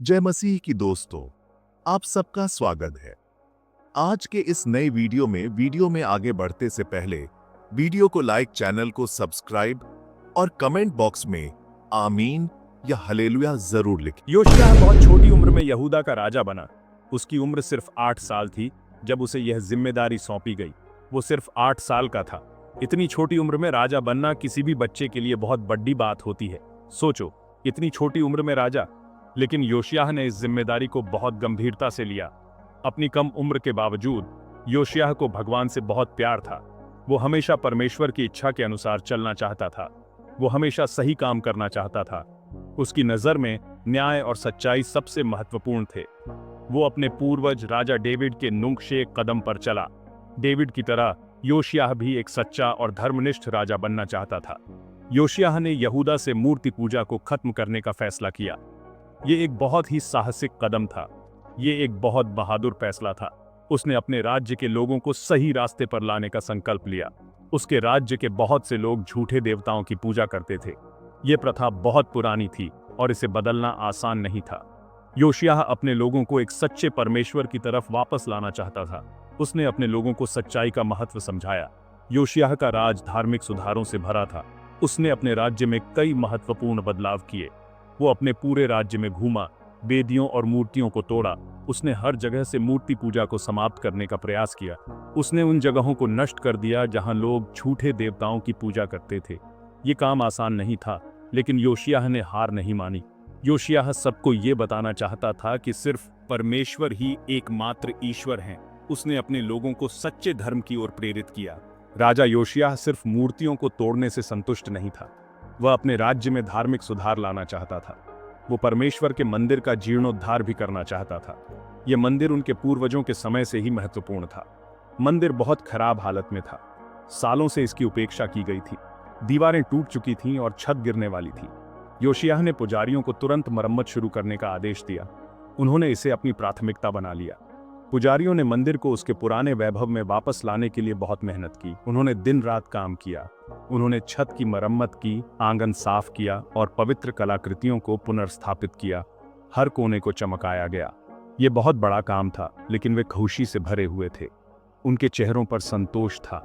जय मसीह की दोस्तों, आप सबका स्वागत है। आज के इस नए वीडियो में आगे बढ़ते से पहले वीडियो को लाइक, चैनल को सब्सक्राइब और कमेंट बॉक्स में आमीन या हालेलुया जरूर लिखें। योशिय्याह बहुत छोटी उम्र में यहूदा का राजा बना। उसकी उम्र सिर्फ 8 साल थी जब उसे यह जिम्मेदारी सौंपी गई। वो सिर्फ 8 साल का था। इतनी छोटी उम्र में राजा बनना किसी भी बच्चे के लिए बहुत बड़ी बात होती है। सोचो, इतनी छोटी उम्र में राजा। लेकिन योशिय्याह ने इस जिम्मेदारी को बहुत गंभीरता से लिया। अपनी कम उम्र के बावजूद योशिय्याह को भगवान से बहुत प्यार था। वो हमेशा परमेश्वर की इच्छा के अनुसार चलना चाहता था। वो हमेशा सही काम करना चाहता था। उसकी नजर में न्याय और सच्चाई सबसे महत्वपूर्ण थे। वो अपने पूर्वज राजा डेविड के नुक्शे कदम पर चला। डेविड की तरह योशिय्याह भी एक सच्चा और धर्मनिष्ठ राजा बनना चाहता था। योशिय्याह ने यहूदा से मूर्ति पूजा को खत्म करने का फैसला किया। ये एक बहुत ही साहसिक कदम था। ये एक बहुत बहादुर फैसला था। उसने अपने राज्य के लोगों को सही रास्ते पर लाने का संकल्प लिया। उसके राज्य के बहुत से लोग झूठे देवताओं की पूजा करते थे। ये प्रथा बहुत पुरानी थी और इसे बदलना आसान नहीं था। योशिय्याह अपने लोगों को एक सच्चे परमेश्वर की तरफ वापस लाना चाहता था। उसने अपने लोगों को सच्चाई का महत्व समझाया। योशिय्याह का राज धार्मिक सुधारों से भरा था। उसने अपने राज्य में कई महत्वपूर्ण बदलाव किए। वो अपने पूरे राज्य में घूमा, वेदियों और मूर्तियों को तोड़ा। उसने हर जगह से मूर्ति पूजा को समाप्त करने का प्रयास किया। उसने उन जगहों को नष्ट कर दिया जहां लोग झूठे देवताओं की पूजा करते थे। ये काम आसान नहीं था, लेकिन योशिय्याह ने हार नहीं मानी। योशिय्याह सबको ये बताना चाहता था कि सिर्फ परमेश्वर ही एकमात्र ईश्वर हैं। उसने अपने लोगों को सच्चे धर्म की ओर प्रेरित किया। राजा योशिय्याह सिर्फ मूर्तियों को तोड़ने से संतुष्ट नहीं था। वह अपने राज्य में धार्मिक सुधार लाना चाहता था। वो परमेश्वर के मंदिर का जीर्णोद्धार भी करना चाहता था। यह मंदिर उनके पूर्वजों के समय से ही महत्वपूर्ण था। मंदिर बहुत खराब हालत में था। सालों से इसकी उपेक्षा की गई थी। दीवारें टूट चुकी थीं और छत गिरने वाली थी। योशिय्याह ने पुजारियों को तुरंत मरम्मत शुरू करने का आदेश दिया। उन्होंने इसे अपनी प्राथमिकता बना लिया। पुजारियों ने मंदिर को उसके पुराने वैभव में वापस लाने के लिए बहुत मेहनत की। उन्होंने दिन रात काम किया। उन्होंने छत की मरम्मत की, आंगन साफ किया और पवित्र कलाकृतियों को पुनर्स्थापित किया। हर कोने को चमकाया गया। यह बहुत बड़ा काम था, लेकिन वे खुशी से भरे हुए थे। उनके चेहरों पर संतोष था।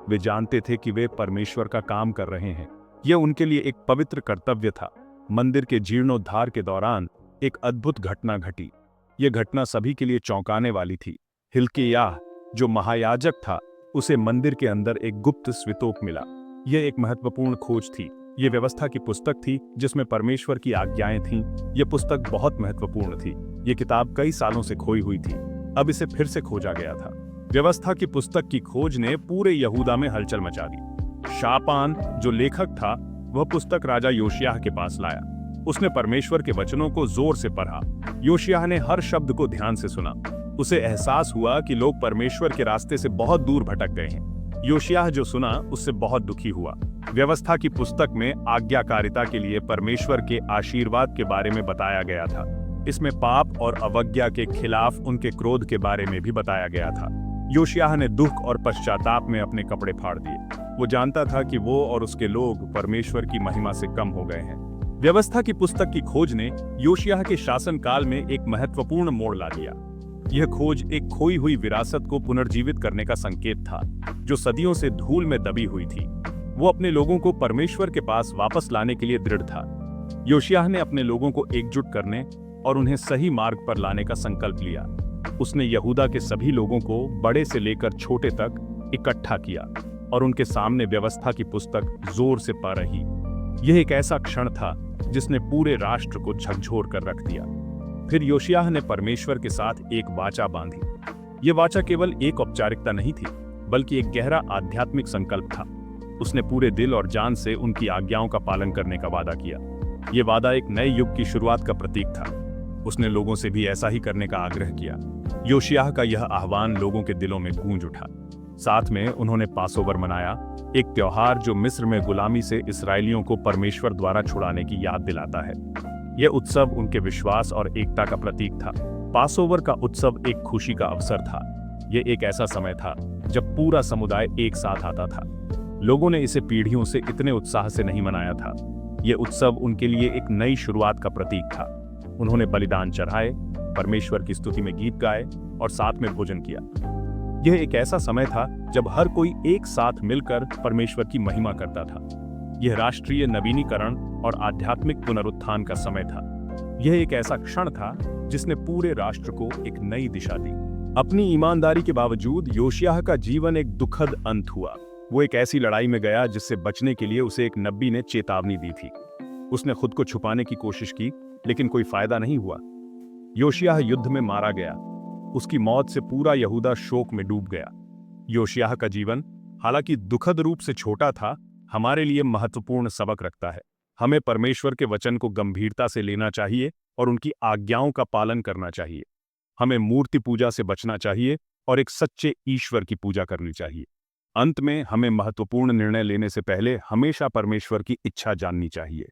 वे जानते थे कि वे परमेश्वर का काम कर रहे हैं। यह उनके लिए एक पवित्र कर्तव्य था। मंदिर के जीर्णोद्धार के दौरान एक अद्भुत घटना घटी। यह घटना सभी के लिए चौंकाने वाली थी। हिल्किय्याह, जो महायाजक था, उसे मंदिर के अंदर एक गुप्त स्वितोप मिला। यह एक महत्वपूर्ण खोज थी। यह व्यवस्था की पुस्तक थी जिसमें परमेश्वर की आज्ञाएं थीं। यह पुस्तक बहुत महत्वपूर्ण थी। यह किताब कई सालों से खोई हुई थी। अब इसे फिर से खोजा गया था। व्यवस्था की पुस्तक की खोज ने पूरे यहूदा में हलचल मचा दी। शापान, जो लेखक था, वह पुस्तक राजा योशिय्याह के पास लाया। उसने परमेश्वर के वचनों को जोर से पढ़ा। योशिय्याह ने हर शब्द को ध्यान से सुना। उसे एहसास हुआ कि लोग परमेश्वर के रास्ते से बहुत दूर भटक गए हैं। योशिय्याह जो सुना, उससे बहुत दुखी हुआ। व्यवस्था की पुस्तक में आज्ञाकारिता के लिए परमेश्वर के आशीर्वाद के बारे में बताया गया था। इसमें पाप और अवज्ञा के खिलाफ उनके क्रोध के बारे में भी बताया गया था। योशिय्याह ने दुख और पश्चाताप में अपने कपड़े फाड़ दिए। वो जानता था कि वो और उसके लोग परमेश्वर की महिमा से कम हो गए हैं। व्यवस्था की पुस्तक की खोज ने योशिय्याह के शासनकाल में एक महत्वपूर्ण मोड़ ला दिया। यह खोज एक खोई हुई विरासत को पुनर्जीवित करने का संकेत था, जो सदियों से धूल में दबी हुई थी। वो अपने लोगों को परमेश्वर के पास वापस लाने के लिए दृढ़ था। योशिय्याह ने अपने लोगों को एकजुट करने और उन्हें सही मार्ग पर लाने का संकल्प लिया। उसने यहूदा के सभी लोगों को, बड़े से लेकर छोटे तक, इकट्ठा किया और उनके सामने व्यवस्था की पुस्तक जोर से पढ़ रही। यह एक ऐसा क्षण था जिसने पूरे राष्ट्र को झकझोर कर रख दिया। फिर योशिय्याह ने परमेश्वर के साथ एक वाचा बांधी। यह वाचा केवल एक औपचारिकता नहीं थी, बल्कि एक गहरा आध्यात्मिक संकल्प था। उसने पूरे दिल और जान से उनकी आज्ञाओं का पालन करने का वादा किया। यह वादा एक नए युग की शुरुआत का प्रतीक था। उसने लोगों से भी ऐसा ही करने का आग्रह किया। योशिय्याह का यह आह्वान लोगों के दिलों में गूंज उठा। साथ में उन्होंने पासोवर मनाया, एक त्योहार जो मिस्र में गुलामी से इसराइलियों को परमेश्वर द्वारा छुड़ाने की याद दिलाता है। यह उत्सव उनके विश्वास और एकता का प्रतीक था। पासोवर का उत्सव एक खुशी का अवसर था। यह एक ऐसा समय था जब पूरा समुदाय एक साथ आता था। लोगों ने इसे पीढ़ियों से इतने उत्साह से नहीं मनाया था। यह उत्सव उनके लिए एक नई शुरुआत का प्रतीक था। उन्होंने बलिदान चढ़ाए, परमेश्वर की स्तुति में गीत गाए और साथ में भोजन किया। यह एक ऐसा समय था जब हर कोई एक साथ मिलकर परमेश्वर की महिमा करता था। यह राष्ट्रीय नवीनीकरण और आध्यात्मिक पुनरुत्थान का समय था। यह एक ऐसा क्षण था जिसने पूरे राष्ट्र को एक नई दिशा दी। अपनी ईमानदारी के बावजूद योशिय्याह का जीवन एक दुखद अंत हुआ। वो एक ऐसी लड़ाई में गया जिससे बचने के लिए उसे एक नबी ने चेतावनी दी थी। उसने खुद को छुपाने की कोशिश की, लेकिन कोई फायदा नहीं हुआ। योशिय्याह युद्ध में मारा गया। उसकी मौत से पूरा यहूदा शोक में डूब गया। योशिय्याह का जीवन, हालांकि दुखद रूप से छोटा था, हमारे लिए महत्वपूर्ण सबक रखता है। हमें परमेश्वर के वचन को गंभीरता से लेना चाहिए और उनकी आज्ञाओं का पालन करना चाहिए। हमें मूर्ति पूजा से बचना चाहिए और एक सच्चे ईश्वर की पूजा करनी चाहिए। अंत में, हमें महत्वपूर्ण निर्णय लेने से पहले हमेशा परमेश्वर की इच्छा जाननी चाहिए।